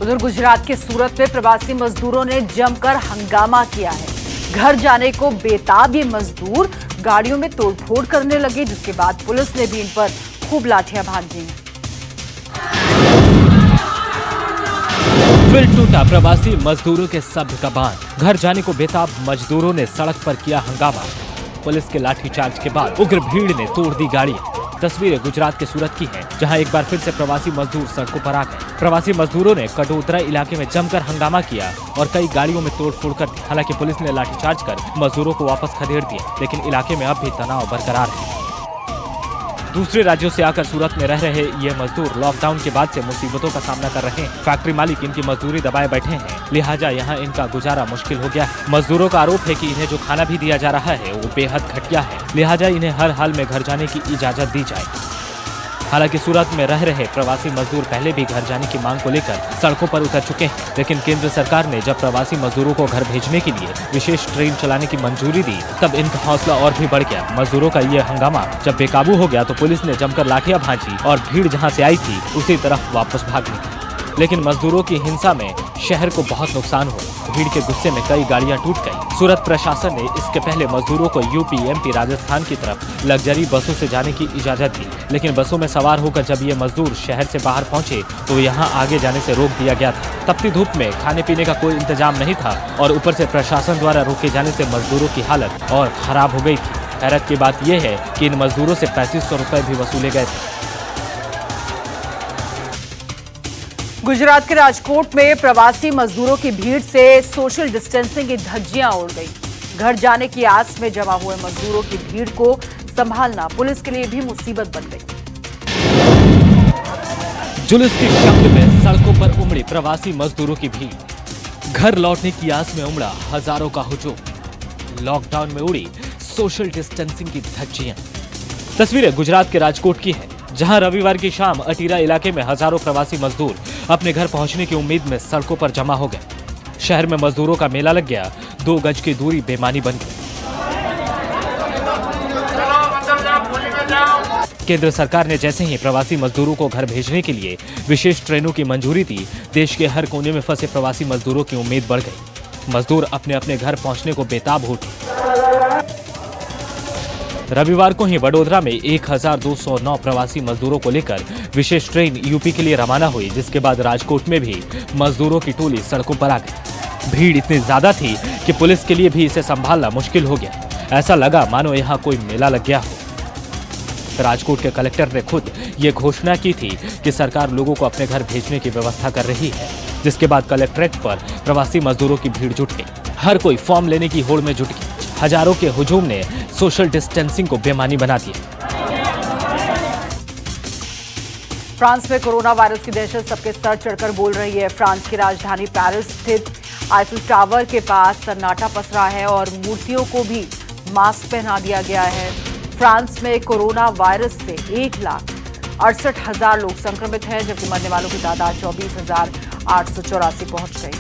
उधर गुजरात के सूरत में प्रवासी मजदूरों ने जमकर हंगामा किया है। घर जाने को बेताब ये मजदूर गाड़ियों में तोड़फोड़ करने लगे, जिसके बाद पुलिस ने भी इन पर खूब लाठियां भांज दी। फिर टूटा प्रवासी मजदूरों के सब्र का बांध। घर जाने को बेताब मजदूरों ने सड़क पर किया हंगामा। पुलिस के लाठीचार्ज के बाद उग्र भीड़ ने तोड़ दी गाड़ियां। तस्वीरें गुजरात के सूरत की हैं, जहां एक बार फिर से प्रवासी मजदूर सड़कों पर आ गए। प्रवासी मजदूरों ने कटोतरा इलाके में जमकर हंगामा किया और कई गाड़ियों में तोड़फोड़ कर दी। हालांकि पुलिस ने लाठीचार्ज कर मजदूरों को वापस खदेड़ दिया, लेकिन इलाके में अब भी तनाव बरकरार है। दूसरे राज्यों से आकर सूरत में रह रहे ये मजदूर लॉकडाउन के बाद से मुसीबतों का सामना कर रहे हैं। फैक्ट्री मालिक इनकी मजदूरी दबाए बैठे हैं, लिहाजा यहाँ इनका गुजारा मुश्किल हो गया है। मजदूरों का आरोप है कि इन्हें जो खाना भी दिया जा रहा है वो बेहद घटिया है, लिहाजा इन्हें हर हाल में घर जाने की इजाजत दी जाए। हालांकि सूरत में रह रहे प्रवासी मजदूर पहले भी घर जाने की मांग को लेकर सड़कों पर उतर चुके हैं, लेकिन केंद्र सरकार ने जब प्रवासी मजदूरों को घर भेजने के लिए विशेष ट्रेन चलाने की मंजूरी दी, तब इनका हौसला और भी बढ़ गया। मजदूरों का ये हंगामा जब बेकाबू हो गया तो पुलिस ने जमकर लाठियां भांजी और भीड़ जहां से आई थी उसी तरफ वापस भाग निकली। लेकिन मजदूरों की हिंसा में शहर को बहुत नुकसान हुआ। भीड़ के गुस्से में कई गाड़ियां टूट गईं। सूरत प्रशासन ने इसके पहले मजदूरों को यूपी, एमपी, राजस्थान की तरफ लग्जरी बसों से जाने की इजाजत दी, लेकिन बसों में सवार होकर जब ये मजदूर शहर से बाहर पहुंचे तो यहाँ आगे जाने से रोक दिया गया था। तपती धूप में खाने पीने का कोई इंतजाम नहीं था और ऊपर से प्रशासन द्वारा रोके जाने से मजदूरों की हालत और खराब हो गई थी। हैरत की बात यह है कि इन मजदूरों से 3500 रुपए भी वसूले गए थे। गुजरात के राजकोट में प्रवासी मजदूरों की भीड़ से सोशल डिस्टेंसिंग की धज्जियां उड़ गई। घर जाने की आस में जमा हुए मजदूरों की भीड़ को संभालना पुलिस के लिए भी मुसीबत बन गई। जुलूस की शक्ल में सड़कों पर उमड़ी प्रवासी मजदूरों की भीड़। घर लौटने की आस में उमड़ा हजारों का हुजूम। लॉकडाउन में उड़ी सोशल डिस्टेंसिंग की धज्जियां। तस्वीरें गुजरात के राजकोट की है, जहां रविवार की शाम अटीरा इलाके में हजारों प्रवासी मजदूर अपने घर पहुंचने की उम्मीद में सड़कों पर जमा हो गए। शहर में मजदूरों का मेला लग गया, 2 गज की दूरी बेमानी बन गई। केंद्र सरकार ने जैसे ही प्रवासी मजदूरों को घर भेजने के लिए विशेष ट्रेनों की मंजूरी दी, देश के हर कोने में फंसे प्रवासी मजदूरों की उम्मीद बढ़ गई। मजदूर अपने अपने घर पहुंचने को बेताब हो उठे। रविवार को ही वडोदरा में 1209 प्रवासी मजदूरों को लेकर विशेष ट्रेन यूपी के लिए रवाना हुई, जिसके बाद राजकोट में भी मजदूरों की टोली सड़कों पर आ गई। भीड़ इतनी ज्यादा थी कि पुलिस के लिए भी इसे संभालना मुश्किल हो गया। ऐसा लगा मानो यहाँ कोई मेला लग गया हो। राजकोट के कलेक्टर ने खुद ये घोषणा की थी कि सरकार लोगों को अपने घर भेजने की व्यवस्था कर रही है, जिसके बाद कलेक्ट्रेट पर प्रवासी मजदूरों की भीड़ जुट गई। हर कोई फॉर्म लेने की होड़ में जुट गया। हजारों के हुजूम ने सोशल डिस्टेंसिंग को बेमानी बना दिया। फ्रांस में कोरोना वायरस की दहशत सबके सर चढ़कर बोल रही है। फ्रांस की राजधानी पेरिस स्थित आईफिल टावर के पास सन्नाटा पसरा है और मूर्तियों को भी मास्क पहना दिया गया है। फ्रांस में कोरोना वायरस से 1,68,000 लोग संक्रमित हैं, जबकि मरने वालों की तादाद 24,884 पहुंच गई।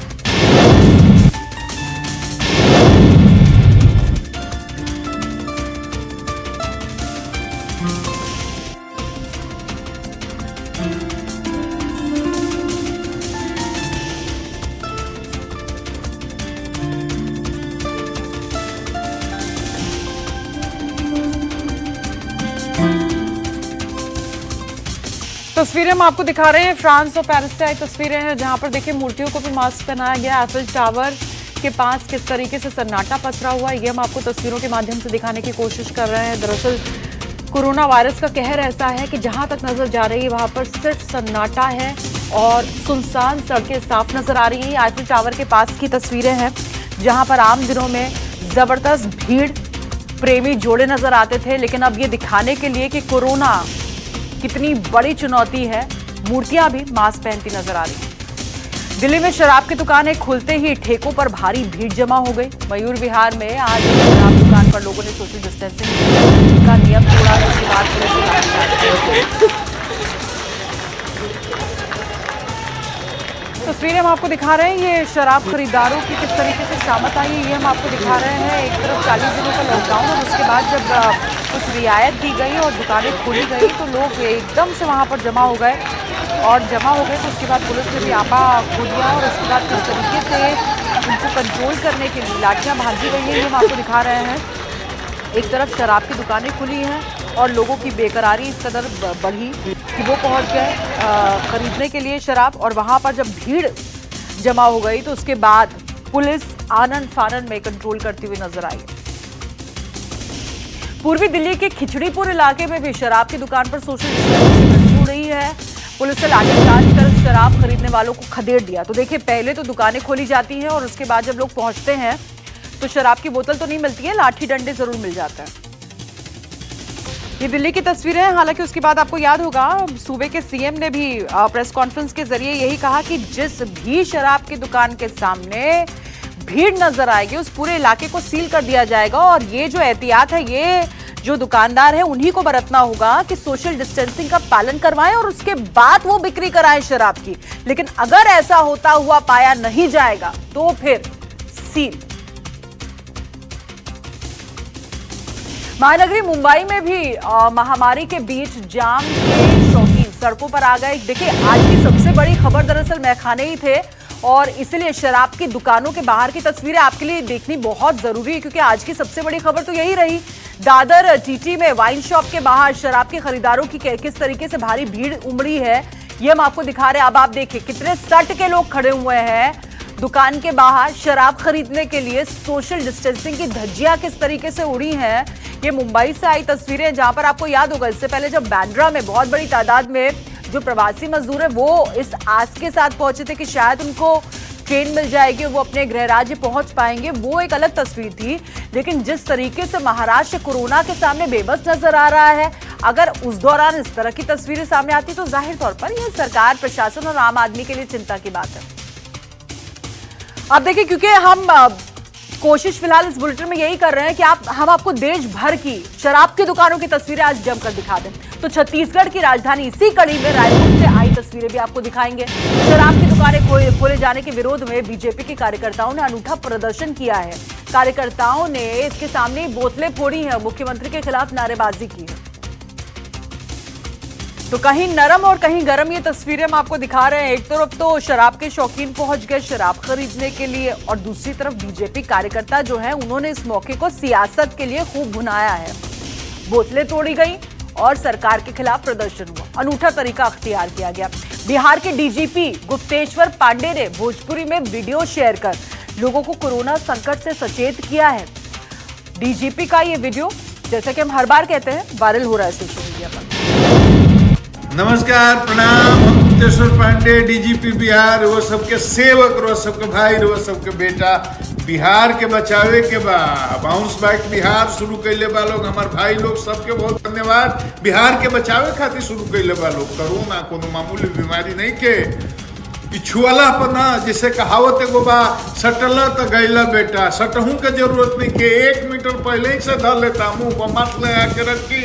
तस्वीरें हम आपको दिखा रहे हैं, फ्रांस और पेरिस से आई तस्वीरें हैं, जहां पर देखिए मूर्तियों को भी मास्क पहनाया गया। आईफिल टावर के पास किस तरीके से सन्नाटा पसरा हुआ है, ये हम आपको तस्वीरों के माध्यम से दिखाने की कोशिश कर रहे हैं। दरअसल कोरोना वायरस का कहर ऐसा है कि जहां तक नजर जा रही है वहां पर सिर्फ सन्नाटा है और सुनसान सड़कें साफ नजर आ रही हैं। आईफिल टावर के पास की तस्वीरें हैं, जहां पर आम दिनों में जबरदस्त भीड़ प्रेमी जोड़े नजर आते थे, लेकिन अब ये दिखाने के लिए कि कोरोना कितनी बड़ी चुनौती है, मूर्तियां भी मास्क पहनती नजर आ रही। दिल्ली में शराब की दुकानें खुलते ही ठेकों पर भारी भीड़ जमा हो गई। मयूर विहार में आज शराब दुकान पर लोगों ने सोशल डिस्टेंसिंग का नियम तोड़ा, जिसके बाद तस्वीरें हम आपको दिखा रहे हैं। ये शराब खरीदारों की किस तरीके से शामत आई है, ये हम आपको दिखा रहे हैं। एक तरफ 40 दिनों का लॉकडाउन और उसके बाद जब कुछ रियायत दी गई और दुकानें खोली गई तो लोग एकदम से वहां पर जमा हो गए। और जमा हो गए। तो उसके बाद पुलिस ने भी आपा खो दिया और उसके बाद किस तरीके से उनको कंट्रोल करने के लिए लाठियां भांजी गई हैं, ये हम आपको दिखा रहे हैं। एक तरफ शराब की दुकानें खुली हैं और लोगों की बेकरारी इस कदर बढ़ी कि वो पहुंच गए खरीदने के लिए शराब, और वहां पर जब भीड़ जमा हो गई तो उसके बाद पुलिस आनन फानन में कंट्रोल करती हुई नजर आई। पूर्वी दिल्ली के खिचड़ीपुर इलाके में भी शराब की दुकान पर सोशल डिस्टेंसिंग हो रही है। पुलिस ने लाठीचार्ज कर शराब खरीदने वालों को खदेड़ दिया। तो देखिए, पहले तो दुकानें खोली जाती हैं और उसके बाद जब लोग पहुंचते हैं तो शराब की बोतल तो नहीं मिलती है, लाठी डंडे जरूर मिल जाते हैं। ये दिल्ली की तस्वीरें हैं। हालांकि उसके बाद आपको याद होगा सूबे के सीएम ने भी प्रेस कॉन्फ्रेंस के जरिए यही कहा कि जिस भी शराब की दुकान के सामने भीड़ नजर आएगी उस पूरे इलाके को सील कर दिया जाएगा। और ये जो एहतियात है, ये जो दुकानदार है उन्हीं को बरतना होगा कि सोशल डिस्टेंसिंग का पालन करवाएं और उसके बाद वो बिक्री कराएं शराब की। लेकिन अगर ऐसा होता हुआ पाया नहीं जाएगा तो फिर सील। महानगरी मुंबई में भी महामारी के बीच जाम के शौकीन सड़कों पर आ गए। देखिए, आज की सबसे बड़ी खबर दरअसल मैखाने ही थे और इसलिए शराब की दुकानों के बाहर की तस्वीरें आपके लिए देखनी बहुत जरूरी है, क्योंकि आज की सबसे बड़ी खबर तो यही रही। दादर टीटी में वाइन शॉप के बाहर शराब के खरीदारों की किस तरीके से भारी भीड़ उमड़ी है, ये हम आपको दिखा रहे हैं। अब आप देखिए कितने सट के लोग खड़े हुए हैं दुकान के बाहर शराब खरीदने के लिए। सोशल डिस्टेंसिंग की धज्जियां किस तरीके से उड़ी हैं, ये मुंबई से आई तस्वीरें, जहां पर आपको याद होगा इससे पहले जब बांद्रा में बहुत बड़ी तादाद में जो प्रवासी मजदूर है वो इस आस के साथ पहुंचे थे कि शायद उनको ट्रेन मिल जाएगी, वो अपने गृह राज्य पहुंच पाएंगे, वो एक अलग तस्वीर थी। लेकिन जिस तरीके से महाराष्ट्र कोरोना के सामने बेबस नजर आ रहा है, अगर उस दौरान इस तरह की तस्वीरें सामने आती तो जाहिर तौर पर यह सरकार, प्रशासन और आम आदमी के लिए चिंता की बात है। अब देखिए, क्योंकि हम कोशिश फिलहाल इस बुलेटिन में यही कर रहे हैं कि हम आपको देश भर की शराब की दुकानों की तस्वीरें आज जमकर दिखा दें, तो छत्तीसगढ़ की राजधानी इसी कड़ी में रायपुर से आई तस्वीरें भी आपको दिखाएंगे। शराब की दुकानें खोले जाने के विरोध में बीजेपी के कार्यकर्ताओं ने अनूठा प्रदर्शन किया है। कार्यकर्ताओं ने इसके सामने बोतलें फोड़ी हैं, मुख्यमंत्री के खिलाफ नारेबाजी की है। तो कहीं नरम और कहीं गरम ये तस्वीरें हम आपको दिखा रहे हैं। एक तरफ तो शराब के शौकीन पहुंच गए शराब खरीदने के लिए और दूसरी तरफ बीजेपी कार्यकर्ता जो हैं उन्होंने इस मौके को सियासत के लिए खूब भुनाया है। बोतलें तोड़ी गई और सरकार के खिलाफ प्रदर्शन हुआ। अनूठा तरीका अख्तियार किया गया। बिहार के डीजीपी गुप्तेश्वर पांडे ने भोजपुरी में वीडियो शेयर कर लोगों को कोरोना संकट से सचेत किया है। डीजीपी का ये वीडियो, जैसा कि हम हर बार कहते हैं, वायरल हो रहा है सोशल मीडिया पर। नमस्कार, प्रणाम। हम गुप्तेश्वर पांडे, डीजीपी बिहार, वो सबके सेवक, वो सबके भाई, वो सबके बेटा। बिहार के बचावे के बा बाउंस बैक बिहार शुरू कैले बा लोग, हमार भाई लोग सबके बहुत धन्यवाद। बिहार के बचावे खातिर शुरू कैले बा लोग। कोरोना कोनो मामूली बीमारी नहीं के छुअला पर ना, जिसे कहावत एगो बा, सटला तो गैला बेटा। सटहू के जरूरत नहीं के 1 मीटर पहले ही से धर लेता, मुंह पर मास्क लगा के रखी।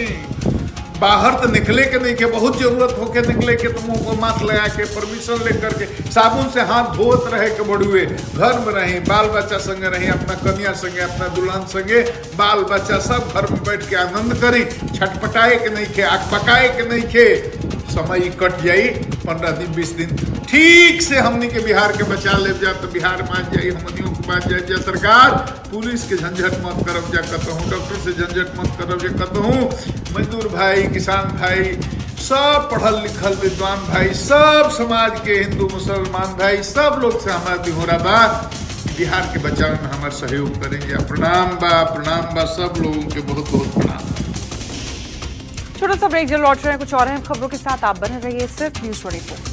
बाहर तो निकले के नहीं के, बहुत जरूरत होके निकले के तो मुंह पर मास्क लगा के परमिशन लेकर के साबुन से हाथ धोत रहे के बड़ुए। घर में रही, बाल बच्चा संगे रही, अपना कन्या संगे, अपना दुल्हन संगे, बाल बच्चा सब घर में बैठ के आनंद करी। छटपटाए के नहीं के, आग पकाए के नहीं के, समय कट जाई 15 दिन 20 दिन ठीक से हमनी के बिहार के बचा ले जा तो बिहार मान जाई, हमनियों को मान जाए। सरकार पुलिस के झंझट मत करब जा कहूँ, डॉक्टर से झंझट मत करब जा कहूँ, मजदूर भाई, किसान भाई, सब पढ़ल लिखल विद्वान भाई, सब समाज के हिंदू मुसलमान भाई, सब लोग से हमारा दिहोरा बा बिहार के बचाव में हमारा सहयोग करेंगे। प्रणाम बा सब लोगों के बहुत बहुत प्रणाम। छोटा सा ब्रेक, जल्द लौट रहे हैं कुछ और अहम खबरों के साथ। आप बने रहिए सिर्फ न्यूज़ 24।